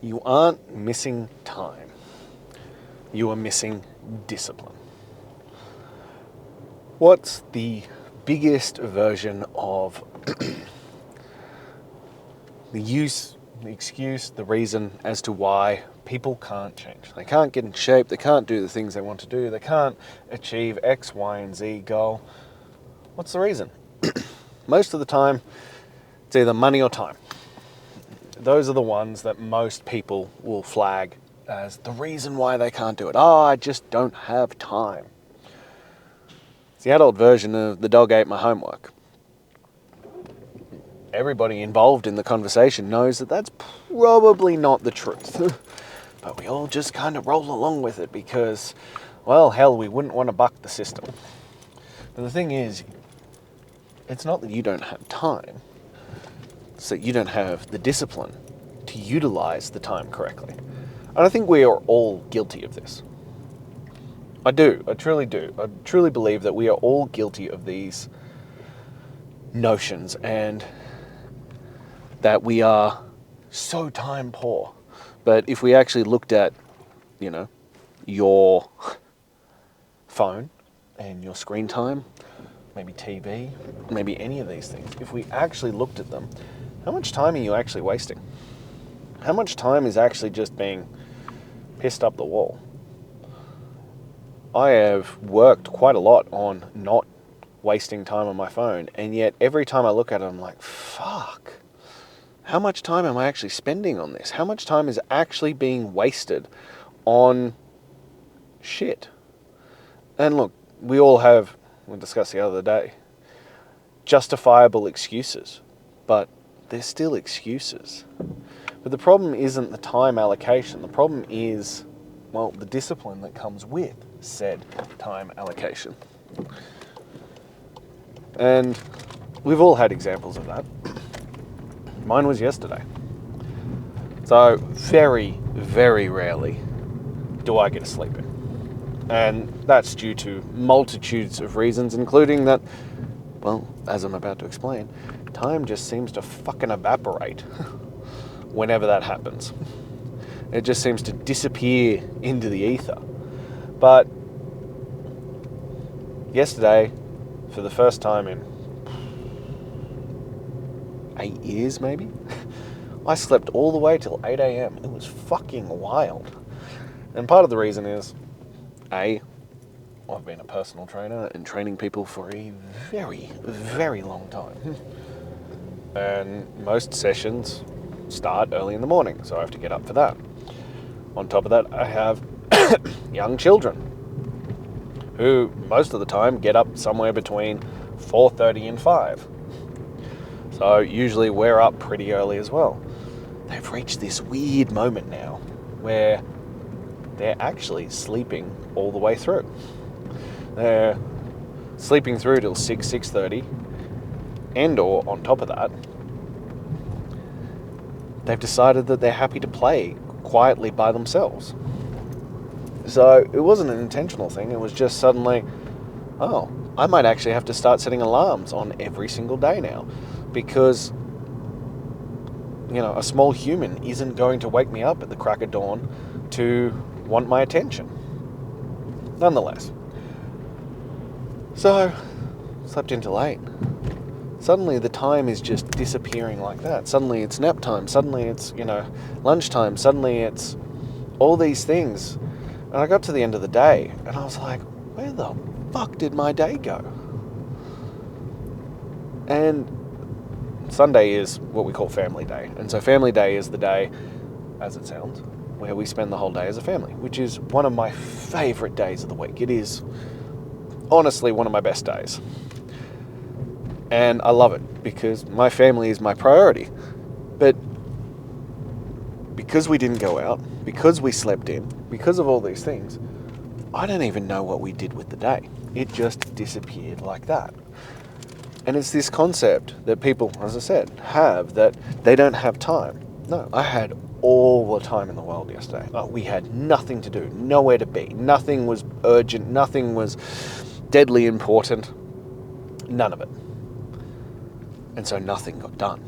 You aren't missing time. You are missing discipline. What's the biggest version of the excuse, the reason as to why people can't change? They can't get in shape, they can't do the things they want to do, they can't achieve X, Y, and Z goal. What's the reason? Most of the time, it's either money or time. Those are the ones that most people will flag as the reason why they can't do it. Oh, I just don't have time. It's the adult version of the dog ate my homework. Everybody involved in the conversation knows that that's probably not the truth. But we all just kind of roll along with it because, well, hell, we wouldn't want to buck the system. But the thing is, it's not that you don't have time. It's that you don't have the discipline to utilize the time correctly. And I think we are all guilty of this. I do. I truly do. I truly believe that we are all guilty of these notions and that we are so time poor. But if we actually looked at, your phone and your screen time, maybe TV, maybe any of these things, if we actually looked at them, how much time are you actually wasting? How much time is actually just being pissed up the wall? I have worked quite a lot on not wasting time on my phone, and yet every time I look at it, I'm like, fuck. How much time am I actually spending on this? How much time is actually being wasted on shit? And look, we all have, we discussed the other day, justifiable excuses, but they're still excuses. But the problem isn't the time allocation. The problem is, well, the discipline that comes with said time allocation. And we've all had examples of that. Mine was yesterday. So very, very rarely do I get to sleep in. And that's due to multitudes of reasons, including that, well, as I'm about to explain, time just seems to fucking evaporate whenever that happens. It just seems to disappear into the ether. But yesterday, for the first time in 8 years maybe, I slept all the way till 8 a.m. It was fucking wild. And part of the reason is, I've been a personal trainer and training people for a very, very long time. And most sessions start early in the morning, so I have to get up for that. On top of that, I have young children who most of the time get up somewhere between 4:30 and 5. So usually we're up pretty early as well. They've reached this weird moment now where they're actually sleeping all the way through. They're sleeping through till 6:30, and or on top of that, they've decided that they're happy to play quietly by themselves. So it wasn't an intentional thing, it was just suddenly, oh, I might actually have to start setting alarms on every single day now, because a small human isn't going to wake me up at the crack of dawn to want my attention. Nonetheless. So, slept until 8. Suddenly the time is just disappearing like that. Suddenly it's nap time. Suddenly it's, lunchtime. Suddenly it's all these things. And I got to the end of the day and I was like, where the fuck did my day go? And Sunday is what we call family day. And so family day is the day, as it sounds, where we spend the whole day as a family, which is one of my favorite days of the week. It is honestly one of my best days. And I love it because my family is my priority. But because we didn't go out, because we slept in, because of all these things, I don't even know what we did with the day. It just disappeared like that. And it's this concept that people, as I said, have, that they don't have time. No, I had all the time in the world yesterday. We had nothing to do, nowhere to be. Nothing was urgent, nothing was deadly important. None of it. And so nothing got done.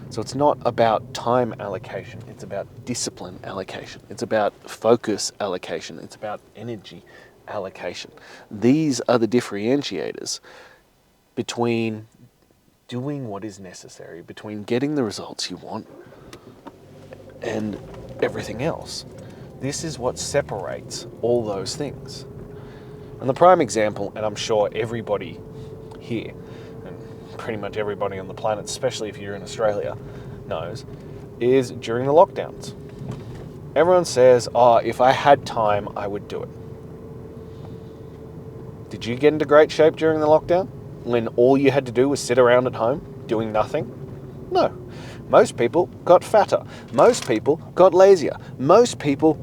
So it's not about time allocation, it's about discipline allocation, it's about focus allocation, it's about energy allocation. These are the differentiators between doing what is necessary, between getting the results you want and everything else. This is what separates all those things. And the prime example, and I'm sure everybody here, and pretty much everybody on the planet, especially if you're in Australia, knows, is during the lockdowns. Everyone says, oh, if I had time, I would do it. Did you get into great shape during the lockdown, when all you had to do was sit around at home doing nothing? No. Most people got fatter. Most people got lazier. Most people,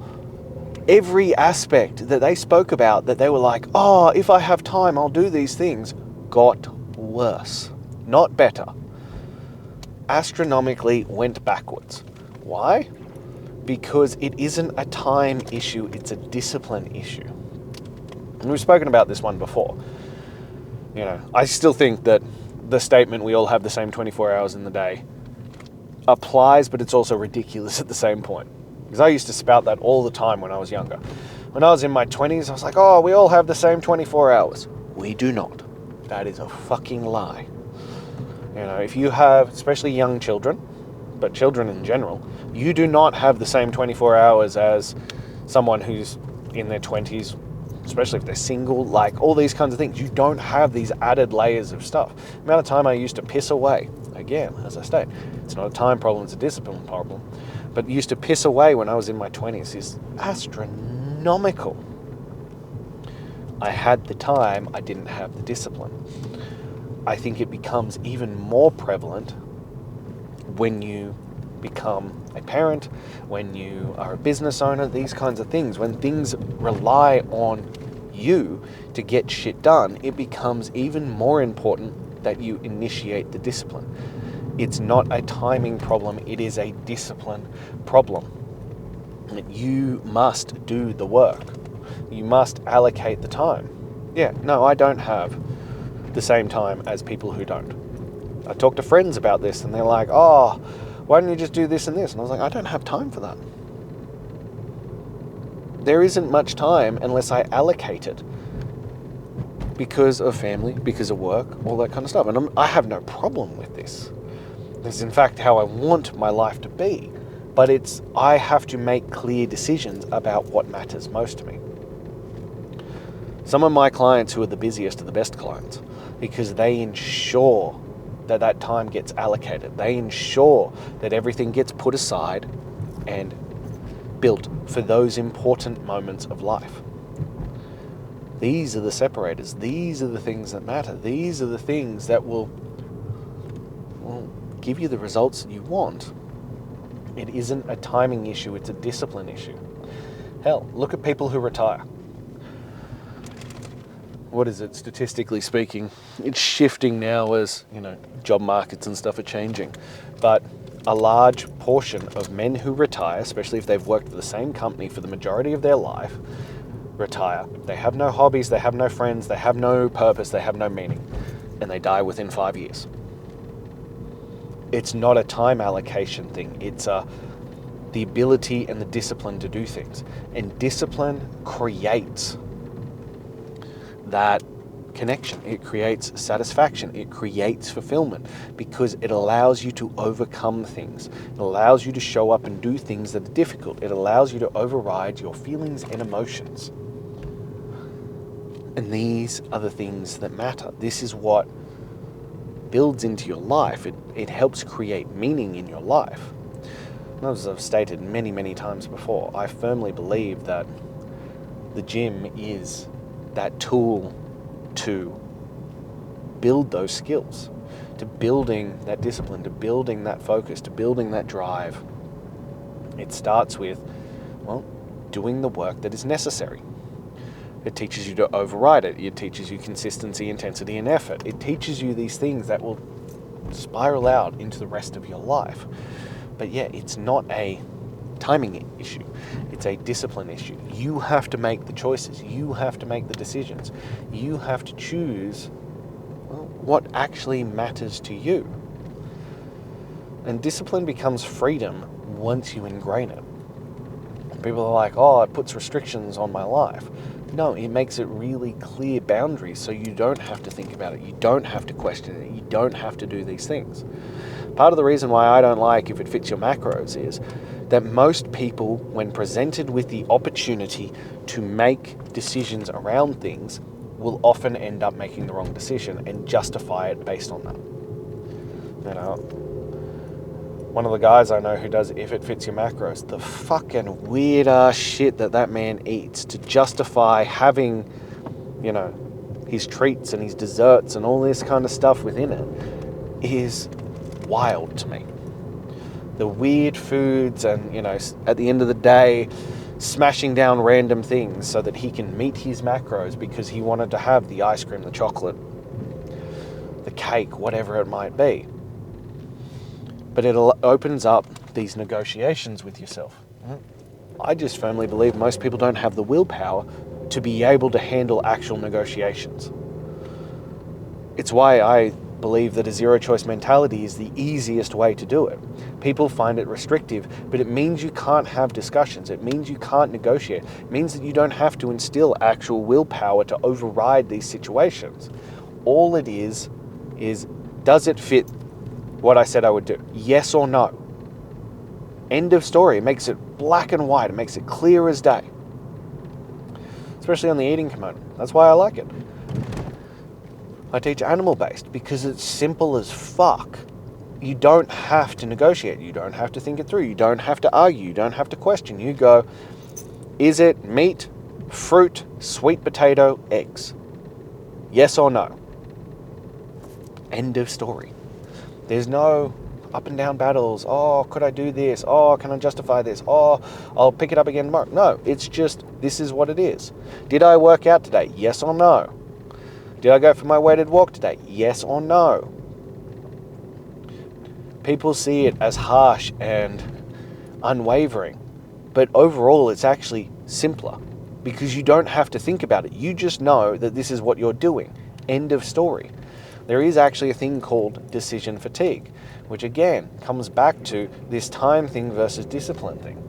every aspect that they spoke about, that they were like, oh, if I have time, I'll do these things, got worse, not better. Astronomically went backwards. Why? Because it isn't a time issue, it's a discipline issue. And we've spoken about this one before. You know, I still think that the statement, we all have the same 24 hours in the day, applies, but it's also ridiculous at the same point. Because I used to spout that all the time when I was younger. When I was in my 20s, I was like, oh, we all have the same 24 hours. We do not. That is a fucking lie. You know, if you have, especially young children, but children in general, you do not have the same 24 hours as someone who's in their 20s, especially if they're single, like all these kinds of things. You don't have these added layers of stuff. The amount of time I used to piss away, again, as I state, it's not a time problem, it's a discipline problem, but used to piss away when I was in my 20s is astronomical. I had the time, I didn't have the discipline. I think it becomes even more prevalent when you become a parent, when you are a business owner, these kinds of things. When things rely on you to get shit done, it becomes even more important that you initiate the discipline. It's not a timing problem, it is a discipline problem. You must do the work. You must allocate the time. Yeah, no, I don't have the same time as people who don't. I talk to friends about this and they're like, oh, why don't you just do this and this? And I was like, I don't have time for that. There isn't much time unless I allocate it because of family, because of work, all that kind of stuff. And I have no problem with this. This is in fact how I want my life to be. But I have to make clear decisions about what matters most to me. Some of my clients who are the busiest are the best clients because they ensure that that time gets allocated. They ensure that everything gets put aside and built for those important moments of life. These are the separators. These are the things that matter. These are the things that will give you the results you want. It isn't a timing issue, it's a discipline issue. Hell, look at people who retire. What is it, statistically speaking? It's shifting now as, job markets and stuff are changing. But a large portion of men who retire, especially if they've worked for the same company for the majority of their life, retire. They have no hobbies, they have no friends, they have no purpose, they have no meaning, and they die within 5 years. It's not a time allocation thing. It's the ability and the discipline to do things. And discipline creates that connection. It creates satisfaction. It creates fulfillment because it allows you to overcome things. It allows you to show up and do things that are difficult. It allows you to override your feelings and emotions. And these are the things that matter. This is what builds into your life. It helps create meaning in your life. And as I've stated many, many times before, I firmly believe that the gym is that tool to build those skills, to building that discipline, to building that focus, to building that drive. It starts with, doing the work that is necessary. It teaches you to override it. It teaches you consistency, intensity, and effort. It teaches you these things that will spiral out into the rest of your life. But yeah, it's not a timing issue. It's a discipline issue. You have to make the choices. You have to make the decisions. You have to choose what actually matters to you. And discipline becomes freedom once you ingrain it. People are like, oh, it puts restrictions on my life. No, it makes it really clear boundaries so you don't have to think about it. You don't have to question it. You don't have to do these things. Part of the reason why I don't like If It Fits Your Macros is that most people, when presented with the opportunity to make decisions around things, will often end up making the wrong decision and justify it based on that. You know, one of the guys I know who does If It Fits Your Macros, the fucking weird ass shit that man eats to justify having, you know, his treats and his desserts and all this kind of stuff within it is wild to me. The weird foods and, you know, at the end of the day, smashing down random things so that he can meet his macros because he wanted to have the ice cream, the chocolate, the cake, whatever it might be. But it opens up these negotiations with yourself. I just firmly believe most people don't have the willpower to be able to handle actual negotiations. It's why I believe that a zero-choice mentality is the easiest way to do it. People find it restrictive, but it means you can't have discussions. It means you can't negotiate. It means that you don't have to instill actual willpower to override these situations. All it is does it fit what I said I would do? Yes or no? End of story. It makes it black and white. It makes it clear as day. Especially on the eating component. That's why I like it. I teach animal-based because it's simple as fuck. You don't have to negotiate. You don't have to think it through. You don't have to argue. You don't have to question. You go, is it meat, fruit, sweet potato, eggs? Yes or no? End of story. There's no up and down battles. Oh, could I do this? Oh, can I justify this? Oh, I'll pick it up again tomorrow. No, it's just, this is what it is. Did I work out today? Yes or no? Did I go for my weighted walk today? Yes or no? People see it as harsh and unwavering, but overall it's actually simpler because you don't have to think about it. You just know that this is what you're doing. End of story. There is actually a thing called decision fatigue, which again comes back to this time thing versus discipline thing.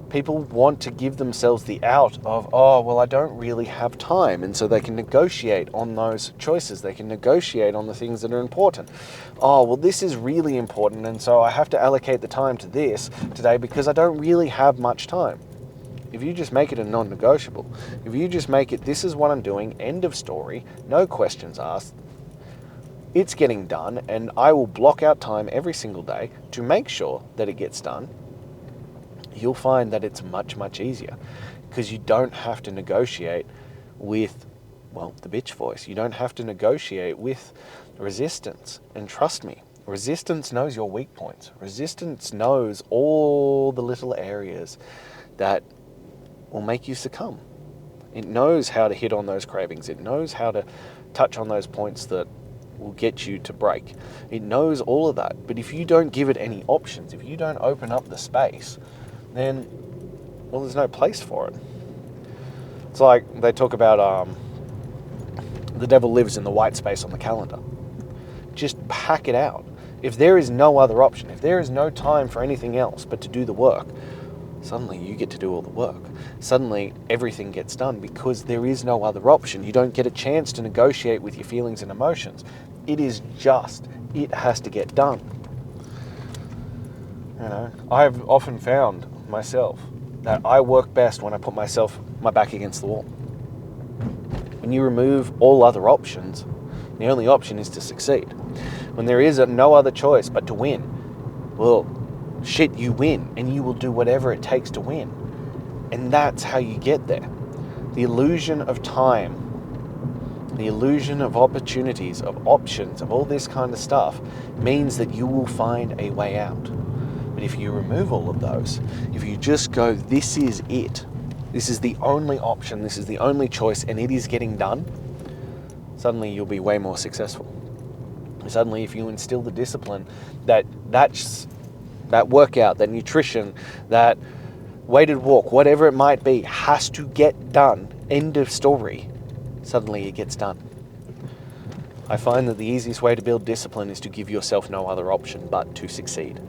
People want to give themselves the out of, oh, well, I don't really have time. And so they can negotiate on those choices. They can negotiate on the things that are important. Oh, well, this is really important. And so I have to allocate the time to this today because I don't really have much time. If you just make it a non-negotiable, if you just make it, this is what I'm doing, end of story, no questions asked, it's getting done, and I will block out time every single day to make sure that it gets done, you'll find that it's much, much easier because you don't have to negotiate with, well, the bitch voice. You don't have to negotiate with resistance. And trust me, resistance knows your weak points. Resistance knows all the little areas that will make you succumb. It knows how to hit on those cravings. It knows how to touch on those points that will get you to break. It knows all of that. But if you don't give it any options, if you don't open up the space, then, well, there's no place for it. It's like they talk about the devil lives in the white space on the calendar. Just pack it out. If there is no other option, if there is no time for anything else but to do the work, suddenly you get to do all the work. Suddenly everything gets done because there is no other option. You don't get a chance to negotiate with your feelings and emotions. It has to get done. You know, I've often found myself that I work best when I put my back against the wall. When you remove all other options, the only option is to succeed. When there is no other choice but to win, well, shit, you win, and you will do whatever it takes to win. And that's how you get there. The illusion of time, the illusion of opportunities, of options, of all this kind of stuff means that you will find a way out. But if you remove all of those, if you just go, this is it, this is the only option, this is the only choice, and it is getting done, suddenly you'll be way more successful. Suddenly, if you instill the discipline that workout, that nutrition, that weighted walk, whatever it might be, has to get done, end of story, suddenly it gets done. I find that the easiest way to build discipline is to give yourself no other option but to succeed.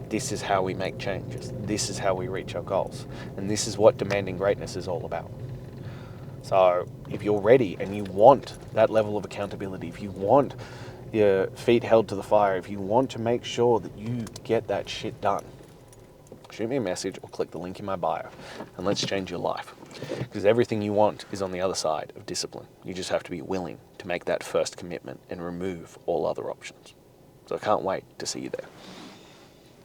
This is how we make changes. This is how we reach our goals. And this is what demanding greatness is all about. So if you're ready and you want that level of accountability, if you want your feet held to the fire, if you want to make sure that you get that shit done, shoot me a message or click the link in my bio and let's change your life. Because everything you want is on the other side of discipline. You just have to be willing to make that first commitment and remove all other options. So I can't wait to see you there.